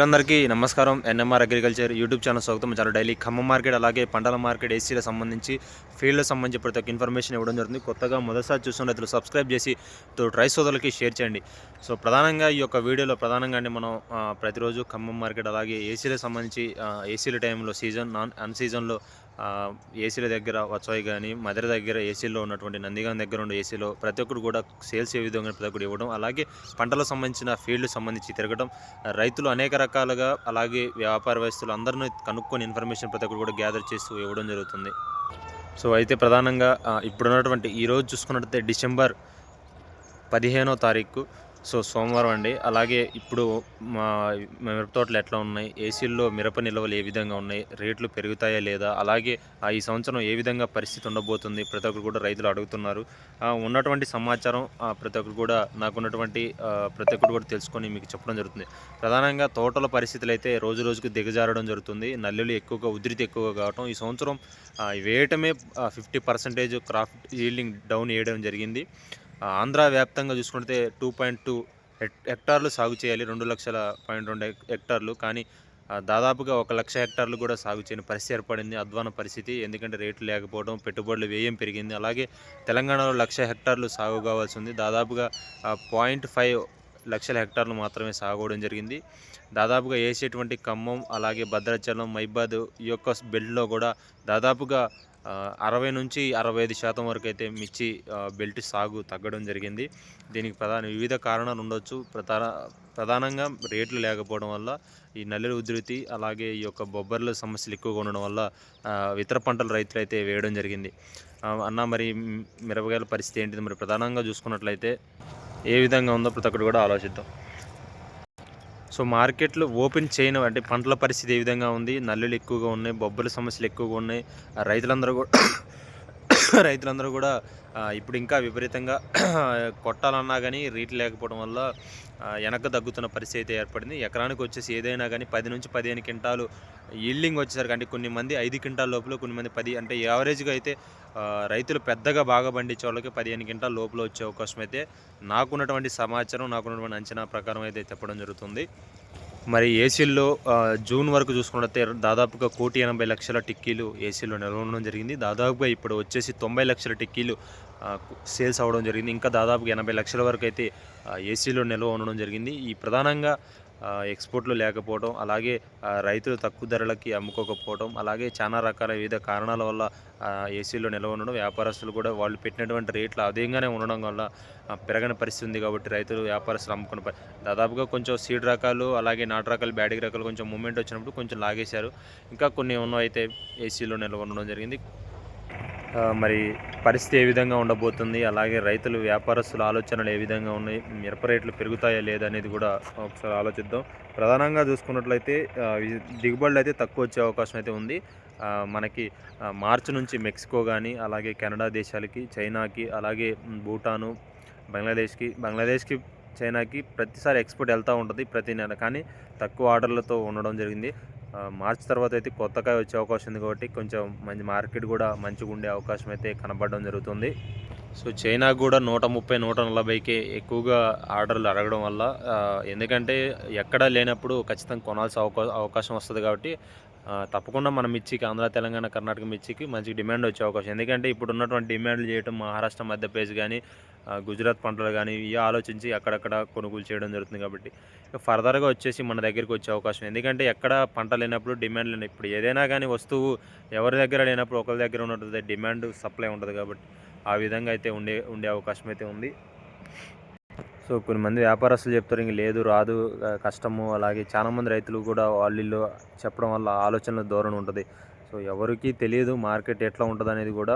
అందరికీ నమస్కారం. NMR agriculture YouTube channel స్వాగతం. చాలా డైలీ ఖమ్మం మార్కెట్ అలాగే పంటల మార్కెట్ ఏసీలకు సంబంధించి ఫీల్డ్కి సంబంధించి ప్రతి ఒక్క ఇన్ఫర్మేషన్ ఇవ్వడం జరుగుతుంది. కొత్తగా మొదటిసారి చూస్తున్న రైతులు సబ్స్క్రైబ్ చేసి రైతు సోదరులకి షేర్ చేయండి. సో ప్రధానంగా ఈ యొక్క వీడియోలో ప్రధానంగా మనం ప్రతిరోజు ఖమ్మం మార్కెట్ అలాగే ఏసీలకు సంబంధించి ఏసీల టైంలో సీజన్ అన్ సీజన్లో ఏసీల దగ్గర వచ్చాయి కానీ మదర్ దగ్గర ఏసీలో ఉన్నటువంటి నందిగాం దగ్గర ఉన్న ఏసీలో ప్రతి ఒక్కరు కూడా సేల్స్ ఏ విధంగా ప్రతి ఒక్కరు ఇవ్వడం, అలాగే పంటలకు సంబంధించిన ఫీల్డ్కి సంబంధించి తిరగడం, రైతులు అనేక రకాలుగా అలాగే వ్యాపారవేత్తలు అందరినీ కనుక్కొని ఇన్ఫర్మేషన్ ప్రతి ఒక్కరు కూడా గ్యాదర్ చేస్తూ ఇవ్వడం జరుగుతుంది. సో అయితే ప్రధానంగా ఇప్పుడున్నటువంటి ఈరోజు చూసుకున్నట్లయితే డిసెంబర్ 15వ తారీఖు, సో సోమవారం అండి. అలాగే ఇప్పుడు మా మిరప తోటలు ఎట్లా ఉన్నాయి, ఏసీల్లో మిరప నిల్వలు ఏ విధంగా ఉన్నాయి, రేట్లు పెరుగుతాయా లేదా, అలాగే ఈ సంవత్సరం ఏ విధంగా పరిస్థితి ఉండబోతుంది ప్రతి ఒక్కరు కూడా రైతులు అడుగుతున్నారు. ఉన్నటువంటి సమాచారం ప్రతి ఒక్కరు కూడా నాకున్నటువంటి ప్రతి ఒక్కరు కూడా తెలుసుకొని మీకు చెప్పడం జరుగుతుంది. ప్రధానంగా తోటల పరిస్థితులు అయితే రోజు రోజుకు దిగజారడం జరుగుతుంది. నల్లులు ఎక్కువగా, ఉధృతి ఎక్కువగా కావటం, ఈ సంవత్సరం వేయటమే 50% క్రాప్ ఈల్డింగ్ డౌన్ వేయడం జరిగింది. ఆంధ్ర వ్యాప్తంగా చూసుకుంటే 2.2 హెక్టార్లు సాగు చేయాలి, 2,00,000.2 హెక్టార్లు, కానీ దాదాపుగా 1,00,000 హెక్టార్లు కూడా సాగు చేయని పరిస్థితి ఏర్పడింది. అధ్వాన పరిస్థితి, ఎందుకంటే రేట్లు లేకపోవడం, పెట్టుబడుల వ్యయం పెరిగింది. అలాగే తెలంగాణలో 1,00,000 హెక్టార్లు సాగు కావాల్సి ఉంది. దాదాపుగా 0.5 లక్షల హెక్టార్లు మాత్రమే సాగవడం జరిగింది. దాదాపుగా వేసేటువంటి ఖమ్మం అలాగే భద్రాచలం, మైబాద్ ఈ యొక్క బెల్ట్లో కూడా దాదాపుగా 60 నుంచి 65% వరకు అయితే మిర్చి బెల్ట్ సాగు తగ్గడం జరిగింది. దీనికి వివిధ కారణాలు ఉండొచ్చు. ప్రధానంగా రేట్లు లేకపోవడం వల్ల, ఈ నల్లుల ఉధృతి, అలాగే ఈ యొక్క బొబ్బర్ల సమస్యలు ఎక్కువగా ఉండడం వల్ల ఇతర పంటల రైతులు అయితే వేయడం జరిగింది. అన్న మరి మిరపకాయల పరిస్థితి ఏంటిది, మరి ప్రధానంగా చూసుకున్నట్లయితే ఏ విధంగా ఉందో ప్రతి ఒక్కటి కూడా ఆలోచిద్దాం. సో మార్కెట్లు ఓపెన్ చేయను అంటే పంటల పరిస్థితి ఏ విధంగా ఉంది, నల్లులు ఎక్కువగా ఉన్నాయి, బొబ్బల సమస్యలు ఎక్కువగా ఉన్నాయి. రైతులందరూ కూడా రైతులందరూ కూడా ఇప్పుడు ఇంకా విపరీతంగా కొట్టాలన్నా కానీ రేట్లు లేకపోవడం వల్ల వెనక్కి తగ్గుతున్న పరిస్థితి అయితే ఏర్పడింది. ఎకరానికి వచ్చేసి ఏదైనా కానీ 10 నుంచి 15 క్వింటాలు ఈల్డింగ్ వచ్చేసరికి, అంటే కొన్ని మంది 5 క్వింటాల లోపల, కొన్ని మంది 10, అంటే యావరేజ్గా అయితే రైతులు పెద్దగా బాగా పండించే వాళ్ళకి 15 క్వింటాల లోపల వచ్చే అవకాశం అయితే నాకున్నటువంటి సమాచారం, నాకున్నటువంటి అంచనా ప్రకారం అయితే చెప్పడం జరుగుతుంది. మరి ఏసీల్లో జూన్ వరకు చూసుకున్నట్లయితే దాదాపుగా 1,80,00,000 టిక్కీలు ఏసీలో నిల్వ ఉండడం జరిగింది. దాదాపుగా ఇప్పుడు వచ్చేసి 90 లక్షల టిక్కీలు సేల్స్ అవ్వడం జరిగింది. ఇంకా దాదాపుగా 80 లక్షల వరకు అయితే ఏసీలో నిల్వ ఉండడం జరిగింది. ఈ ప్రధానంగా ఎక్స్పోర్ట్లు లేకపోవడం, అలాగే రైతులు తక్కువ ధరలకి అమ్ముకోకపోవడం, అలాగే చాలా రకాల వివిధ కారణాల వల్ల ఏసీలో నిల్వ ఉండడం, వ్యాపారస్తులు కూడా వాళ్ళు పెట్టినటువంటి రేట్లు అధికంగానే ఉండడం వల్ల పెరగని పరిస్థితి ఉంది. కాబట్టి రైతులు, వ్యాపారస్తులు అమ్ముకున్న దాదాపుగా కొంచెం సీడ్ రకాలు, అలాగే నాటు రకాలు, బ్యాడిగి రకాలు కొంచెం మూమెంట్ వచ్చినప్పుడు కొంచెం లాగేశారు. ఇంకా కొన్ని ఉన్నవైతే ఏసీలో నిల్వ ఉండడం జరిగింది. మరి పరిస్థితి ఏ విధంగా ఉండబోతుంది, అలాగే రైతులు, వ్యాపారస్తుల ఆలోచనలు ఏ విధంగా ఉన్నాయి, మిరప రేట్లు పెరుగుతాయా లేదా అనేది కూడా ఒకసారి ఆలోచిద్దాం. ప్రధానంగా చూసుకున్నట్లయితే దిగుబడులు అయితే తక్కువ వచ్చే అవకాశం అయితే ఉంది. మనకి మార్చి నుంచి మెక్సికో కానీ, అలాగే కెనడా దేశాలకి, చైనాకి, అలాగే భూటాను, బంగ్లాదేశ్కి, చైనాకి ప్రతిసారి ఎక్స్పోర్ట్ వెళ్తూ ఉంటుంది ప్రతి నెల, కానీ తక్కువ ఆర్డర్లతో ఉండడం జరిగింది. మార్చి తర్వాత అయితే కొత్తగా వచ్చే అవకాశం ఉంది. కాబట్టి కొంచెం మంచి మార్కెట్ కూడా మంచిగా ఉండే అవకాశం అయితే కనబడడం జరుగుతుంది. సో చైనాకు కూడా 130, 140కే ఎక్కువగా ఆర్డర్లు అడగడం వల్ల, ఎందుకంటే ఎక్కడా లేనప్పుడు ఖచ్చితంగా కొనాల్సిన అవకాశం వస్తుంది. కాబట్టి తప్పకుండా మన మిర్చికి, ఆంధ్ర, తెలంగాణ, కర్ణాటక మిర్చికి మంచి డిమాండ్ వచ్చే అవకాశం. ఎందుకంటే ఇప్పుడు ఉన్నటువంటి డిమాండ్లు చేయడం మహారాష్ట్ర, మధ్యప్రదేశ్ కానీ, గుజరాత్ పంటలు కానీ ఇవి ఆలోచించి అక్కడక్కడ కొనుగోలు చేయడం జరుగుతుంది. కాబట్టి ఫర్దర్గా వచ్చేసి మన దగ్గరికి వచ్చే అవకాశం, ఎందుకంటే ఎక్కడ పంట లేనప్పుడు డిమాండ్ లేని, ఇప్పుడు ఏదైనా కానీ వస్తువు ఎవరి దగ్గర లేనప్పుడు ఒకరి దగ్గర ఉన్నట్టు డిమాండ్, సప్లై ఉంటుంది. కాబట్టి ఆ విధంగా అయితే ఉండే అవకాశం అయితే ఉంది. సో కొన్ని మంది వ్యాపారస్తులు చెప్తారు ఇంక లేదు, రాదు, కష్టము, అలాగే చాలామంది రైతులు కూడా వాళ్ళు చెప్పడం వల్ల ఆలోచనల ధోరణి ఉంటుంది. సో ఎవరికి తెలియదు మార్కెట్ ఎట్లా ఉంటుంది అనేది కూడా.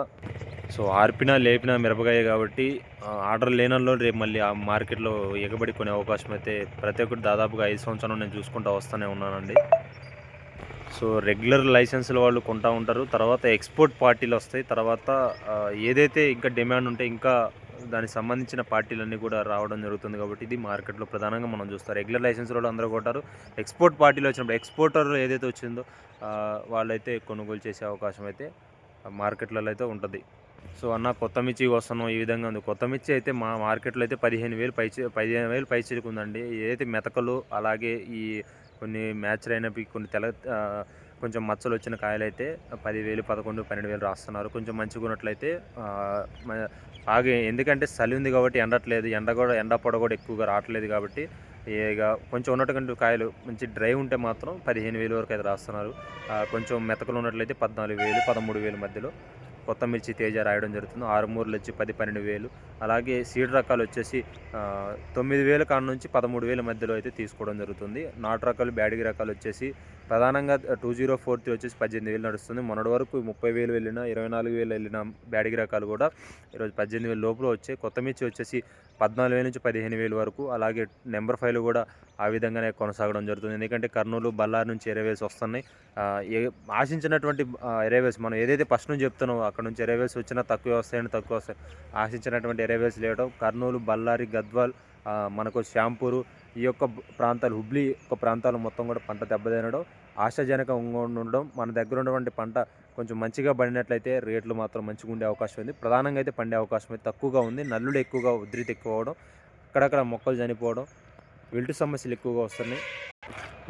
సో ఆర్పినా లేపినా మిరపకాయ కాబట్టి ఆర్డర్ లేనల్లో రేపు మళ్ళీ ఆ మార్కెట్లో ఎగబడి కొనే అవకాశం అయితే ప్రతి ఒక్కటి దాదాపుగా 5 సంవత్సరాలు నేను చూసుకుంటూ వస్తూనే ఉన్నానండి. సో రెగ్యులర్ లైసెన్సుల వాళ్ళు కొంటూ ఉంటారు, తర్వాత ఎక్స్పోర్ట్ పార్టీలు వస్తాయి, తర్వాత ఏదైతే ఇంకా డిమాండ్ ఉంటే ఇంకా దానికి సంబంధించిన పార్టీలన్నీ కూడా రావడం జరుగుతుంది. కాబట్టి ఇది మార్కెట్లో ప్రధానంగా మనం చూస్తాం. రెగ్యులర్ లైసెన్స్ వాళ్ళు అందరూ కొంటారు, ఎక్స్పోర్ట్ పార్టీలు వచ్చినప్పుడు ఎక్స్పోర్టర్ ఏదైతే వచ్చిందో వాళ్ళైతే కొనుగోలు చేసే అవకాశం అయితే మార్కెట్లలో అయితే ఉంటుంది. సో అన్న కొత్త మిర్చి వస్తున్నాం ఈ విధంగా ఉంది. కొత్త మిర్చి అయితే మా మార్కెట్లో అయితే 15,000 పైచిలకు ఉందండి. ఏదైతే మెతకలు, అలాగే ఈ కొన్ని మ్యాచ్ అయినవి కొన్ని కొంచెం మచ్చలు వచ్చిన కాయలు అయితే 10,000, 11, 12,000 రాస్తున్నారు. కొంచెం మంచిగా ఉన్నట్లయితే బాగా, ఎందుకంటే చలి ఉంది కాబట్టి ఎండట్లేదు, ఎండ పొడ కూడా ఎక్కువగా రావట్లేదు కాబట్టి ఇక కొంచెం ఉన్నటువంటి కాయలు మంచి డ్రై ఉంటే మాత్రం 15,000 వరకు అయితే రాస్తున్నారు. కొంచెం మెతకలు ఉన్నట్లయితే 14,000, 13,000 మధ్యలో కొత్త మిర్చి తేజ రాయడం జరుగుతుంది. 6 మూరలు వచ్చి 10, 12,000. అలాగే సీడ్ రకాలు వచ్చేసి 9,000 కాడ నుంచి 13,000 మధ్యలో అయితే తీసుకోవడం జరుగుతుంది. నాటు రకాలు బ్యాడిగి రకాలు వచ్చేసి ప్రధానంగా 2043 వచ్చేసి 18,000 నడుస్తుంది. మొన్నటి వరకు 30,000 వెళ్ళిన, 24,000 వెళ్ళిన బ్యాడిగి రకాలు కూడా ఈరోజు 18,000 లోపల వచ్చాయి. కొత్త మిర్చి వచ్చేసి 14,000 నుంచి 15,000 వరకు. అలాగే నెంబర్ 5 కూడా ఆ విధంగానే కొనసాగడం జరుగుతుంది. ఎందుకంటే కర్నూలు, బళ్ళారి నుంచి ఎరేవేస్ వస్తున్నాయి. ఆశించినటువంటి ఎరేవేస్ మనం ఏదైతే ఫస్ట్ నుంచి చెప్తున్నామో అక్కడ నుంచి ఎరేవేస్ వచ్చినా తక్కువ వస్తాయి. ఆశించినటువంటి ఎరేవేస్ లేవడం కర్నూలు, బళ్ళారి, గద్వాల్, మనకు షాంపూరు, ఈ యొక్క ప్రాంతాలు, హుబ్లీ యొక్క ప్రాంతాలు మొత్తం కూడా పంట దెబ్బతినడం ఆశాజనకంగా ఉండడం, మన దగ్గర ఉన్నటువంటి పంట కొంచెం మంచిగా పండినట్లయితే రేట్లు మాత్రం మంచిగా ఉండే అవకాశం ఉంది. ప్రధానంగా అయితే పండే అవకాశం అయితే తక్కువగా ఉంది. నల్లులు ఎక్కువగా, ఉధృతి ఎక్కువ అవడం, అక్కడక్కడ మొక్కలు చనిపోవడం, విల్టు సమస్యలు ఎక్కువగా వస్తున్నాయి.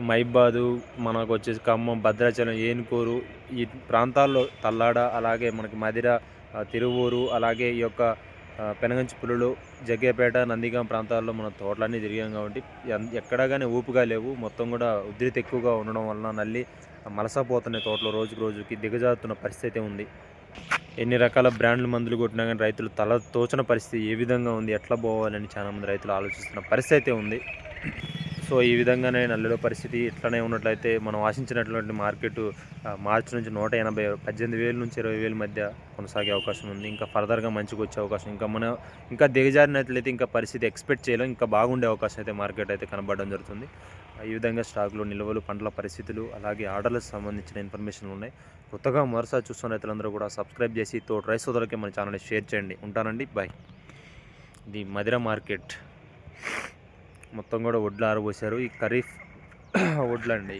మైబాదు, మనకు వచ్చేసి ఖమ్మం, భద్రాచలం, ఏనుకూరు ఈ ప్రాంతాల్లో, తల్లాడ, అలాగే మనకి మదిర, తిరువూరు, అలాగే ఈ యొక్క పెనగంచిపుల్లులు, జగ్గేపేట, నందిగాం ప్రాంతాల్లో మన తోటలన్నీ తిరిగాం కాబట్టి ఎక్కడా కానీ ఊపుగా లేవు. మొత్తం కూడా ఉధృతి ఎక్కువగా ఉండడం వలన నల్లి మలసపోతున్నాయి తోటలో, రోజుకి దిగజారుతున్న పరిస్థితి ఉంది. ఎన్ని రకాల బ్రాండ్ల మందులు కొట్టినా కానీ రైతులు తల తోచన పరిస్థితి ఏ విధంగా ఉంది, ఎట్లా పోవాలని చాలామంది రైతులు ఆలోచిస్తున్న పరిస్థితి ఉంది. సో ఈ విధంగానే నల్లుల పరిస్థితి ఇట్లనే ఉన్నట్లయితే మనం ఆశించినటువంటి మార్కెట్ మార్చి నుంచి 180, 18,000 నుంచి 20,000 మధ్య కొనసాగే అవకాశం ఉంది. ఇంకా ఫర్దర్గా మంచిగా వచ్చే అవకాశం, ఇంకా దిగజారినట్లయితే ఇంకా పరిస్థితి ఎక్స్పెక్ట్ చేయలేం, ఇంకా బాగుండే అవకాశం అయితే మార్కెట్ అయితే కనబడడం జరుగుతుంది. ఈ విధంగా స్టాకులు, నిల్వలు, పంటల పరిస్థితులు, అలాగే ఆర్డర్లకు సంబంధించిన ఇన్ఫర్మేషన్ ఉన్నాయి. కొత్తగా మరోసారి చూస్తున్న రైతులందరూ కూడా సబ్స్క్రైబ్ చేసి తోటి రైస్ సోదరులకి మన ఛానల్ని షేర్ చేయండి. ఉంటానండి, బాయ్. ఇది మదిర మార్కెట్, మొత్తం కూడా వడ్లు ఆరబోసారు. ఈ ఖరీఫ్ వడ్లు అండి.